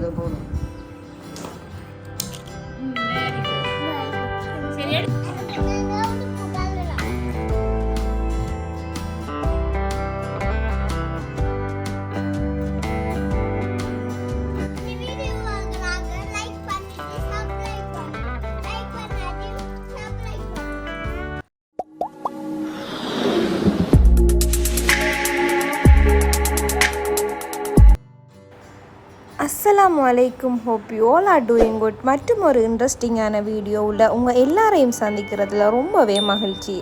அது போதும். அஸ்ஸலாமு அலைக்கும். Hope you all are doing good. மற்றும் ஒரு இன்ட்ரெஸ்டிங்கான வீடியோவில் உங்கள் எல்லாரையும் சந்திக்கிறதுல ரொம்பவே மகிழ்ச்சி.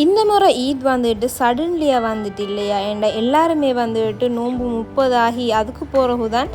இந்த முறை ஈத் வந்துட்டு சடன்லியாக வந்துட்டு இல்லையா, ஏண்டா எல்லாருமே வந்துட்டு நோன்பு 30 ஆகி அதுக்கு பிறகு தான்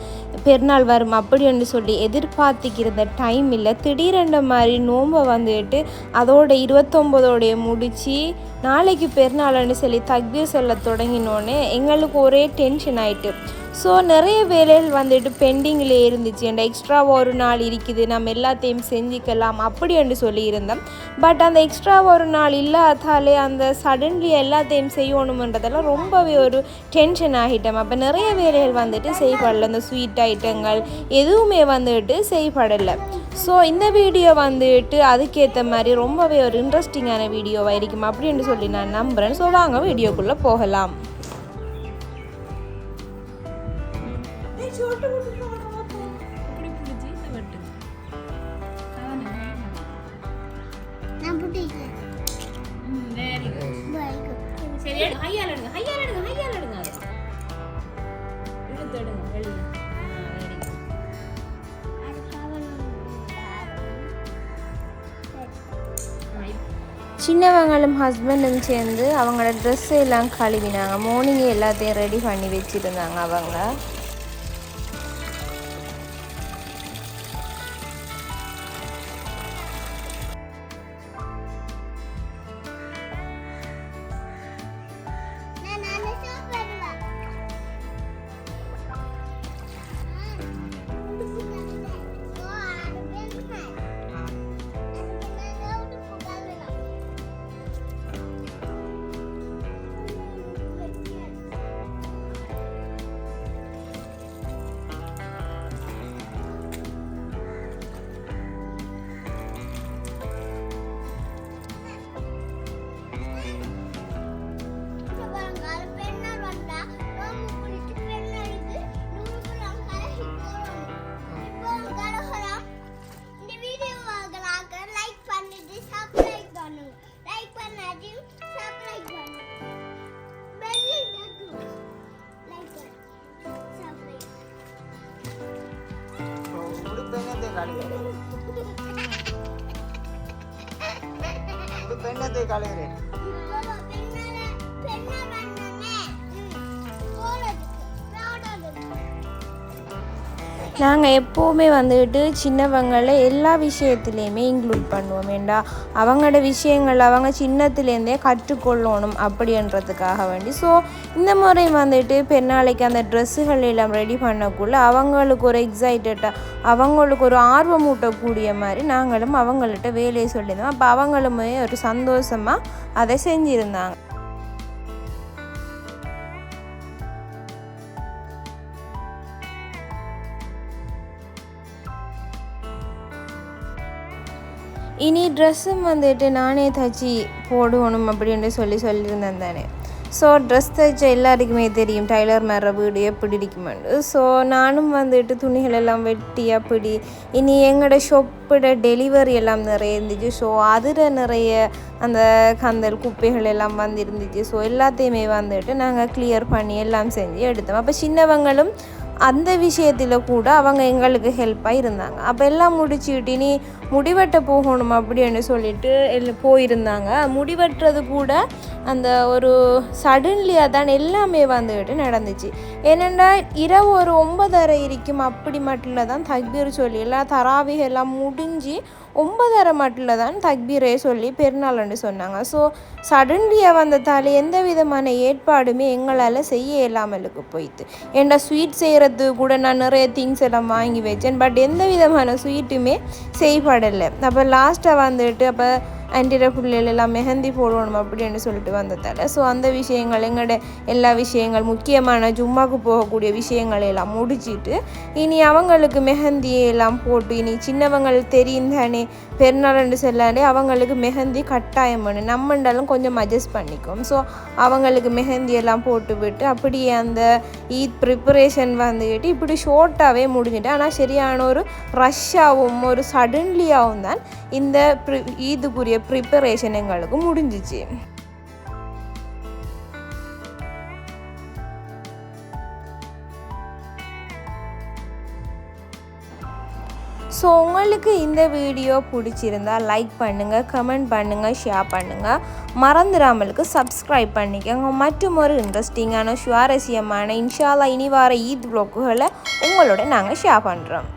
பெருநாள் வரும் அப்படின்னு சொல்லி எதிர்பார்த்துக்கிற டைம் இல்லை. திடீரென்ற மாதிரி நோன்பை வந்துட்டு அதோட 29ஓடைய முடித்து நாளைக்கு பெருநாள்னு சொல்லி தக்பீர் சொல்ல தொடங்கினோன்னே எங்களுக்கு ஒரே டென்ஷன் ஆகிட்டு. ஸோ நிறைய வேலைகள் வந்துட்டு பெண்டிங்கில் இருந்துச்சு. என்ற எக்ஸ்ட்ரா ஒரு நாள் இருக்குது, நம்ம எல்லாத்தையும் செஞ்சுக்கலாம் அப்படி என்று சொல்லியிருந்தோம். பட் அந்த எக்ஸ்ட்ரா ஒரு நாள் இல்லாதாலே அந்த சடன்லி எல்லாத்தையும் செய்யணுன்றதெல்லாம் ரொம்பவே ஒரு டென்ஷன் ஆகிட்டோம். அப்போ நிறைய வேலைகள் வந்துட்டு செய்யப்படலை. அந்த ஸ்வீட் ஐட்டங்கள் எதுவுமே வந்துட்டு செய்யப்படலை. ஸோ இந்த வீடியோ வந்துட்டு அதுக்கேற்ற மாதிரி ரொம்பவே ஒரு இன்ட்ரெஸ்டிங்கான வீடியோவாக இருக்கும் அப்படின்னு சொல்லி நான் நம்புகிறேன். ஸோ வாங்க வீடியோக்குள்ளே போகலாம். சின்னவங்களும் ஹஸ்பண்டும் சேர்ந்து அவங்களோட ட்ரெஸ்ஸு எல்லாம் கழுவினாங்க. மார்னிங்கே எல்லாத்தையும் ரெடி பண்ணி வச்சுருந்தாங்க அவங்க. நாங்கள் எப்போவுமே வந்துட்டு சின்னவங்களை எல்லா விஷயத்துலேயுமே இன்க்ளூட் பண்ணுவோம். ஏண்டா அவங்களோட விஷயங்கள் அவங்க சின்னத்துலேருந்தே கற்றுக்கொள்ளணும் அப்படின்றதுக்காக வேண்டி. ஸோ இந்த முறை வந்துட்டு பெருநாளைக்கு அந்த ட்ரெஸ்ஸுகள் எல்லாம் ரெடி பண்ணக்குள்ள அவங்களுக்கு ஒரு எக்ஸைட்டடாக அவங்களுக்கு ஒரு ஆர்வமூட்டக்கூடிய மாதிரி நாங்களும் அவங்கள்ட்ட வேலையை சொல்லியிருந்தோம். அப்போ அவங்களுமே ஒரு சந்தோஷமாக அதை செஞ்சுருந்தாங்க. இனி ட்ரெஸ்ஸும் வந்துட்டு நானே தைச்சி போடணும் அப்படின்னு சொல்லியிருந்தேன் தானே. ஸோ ட்ரெஸ் தைச்ச எல்லாருக்குமே தெரியும் டைலர் மேற வீடு எப்படி இருக்குமெண்டு. ஸோ நானும் வந்துட்டு துணிகள் எல்லாம் வெட்டி அப்படி இனி எங்களோட ஷாப்போட டெலிவரி எல்லாம் நிறைய இருந்துச்சு. ஸோ அதில் நிறைய அந்த கந்தல் குப்பைகள் எல்லாம் வந்துருந்துச்சு. ஸோ எல்லாத்தையுமே வந்துட்டு நாங்கள் கிளியர் பண்ணி எல்லாம் செஞ்சு எடுத்தோம். அப்போ சின்னவங்களும் அந்த விஷயத்தில் கூட அவங்க எங்களுக்கு ஹெல்ப்பாக இருந்தாங்க. அப்போ எல்லாம் முடிச்சுக்கிட்டு இனி முடிவெட்ட போகணும் அப்படின்னு சொல்லிட்டு போயிருந்தாங்க. முடிவெட்டுறது கூட அந்த ஒரு சடன்லியாக தான் எல்லாமே வந்துக்கிட்டு நடந்துச்சு. ஏனெண்டா இரவு ஒரு 9:30 இருக்கும் அப்படி மட்டும் தான் தக்பீர் சொல்லி எல்லாம் தராவிக எல்லாம் முடிஞ்சு 9:30 மட்டும் தான் தக்பீரே சொல்லி பெருநாள்னு சொன்னாங்க. ஸோ சடன்லியாக வந்ததால் எந்த விதமான ஏற்பாடுமே எங்களால் செய்ய இல்லாமலுக்கு போயிட்டு. ஏண்டா ஸ்வீட் செய்கிறதுக்கு கூட நான் நிறைய திங்ஸ் எல்லாம் வாங்கி வச்சேன். பட் எந்த விதமான ஸ்வீட்டுமே செய்யப்படலை. அப்போ லாஸ்ட்டாக வந்துட்டு அப்போ ஆண்டிர பிள்ளைகள் எல்லாம் மெஹந்தி போடணும் அப்படின்னு சொல்லிட்டு வந்ததால் ஸோ அந்த விஷயங்கள் எங்களோட எல்லா விஷயங்கள் முக்கியமான ஜும்மாக்கு போகக்கூடிய விஷயங்களை எல்லாம் முடிச்சிட்டு இனி அவங்களுக்கு மெஹந்தியை எல்லாம் போட்டு இனி சின்னவங்கள் தெரியும் தானே பெருநாள்னு சொல்லாலே அவங்களுக்கு மெஹந்தி கட்டாயம் வேணும் நம்மண்டாலும் கொஞ்சம் அட்ஜஸ்ட் பண்ணிக்கும் ஸோ அவங்களுக்கு மெஹந்தி எல்லாம் போட்டு விட்டு அப்படியே அந்த ஈத் ப்ரிப்பரேஷன் வந்துக்கிட்டு இப்படி ஷோர்ட்டாகவே முடிஞ்சிட்டு ஆனால் சரியான ஒரு ரஷ்ஷாகவும் ஒரு சடன்லியாகவும் தான் இந்த ஈதுக்குரிய ப்ரிப்பரேஷன் எங்களுக்கு முடிஞ்சிச்சு. ஸோ உங்களுக்கு இந்த வீடியோ பிடிச்சிருந்தால் லைக் பண்ணுங்கள், கமெண்ட் பண்ணுங்கள், ஷேர் பண்ணுங்கள், மறந்துடாமலுக்கு சப்ஸ்கிரைப் பண்ணிக்கோங்க. மற்றும் ஒரு இன்ட்ரெஸ்டிங்கான சுவாரஸ்யமான இன்ஷா அல்லாஹ் இனி வார ஈத் வ்ளாக்குகளை உங்களோட நாங்கள் ஷேர் பண்ணுறோம்.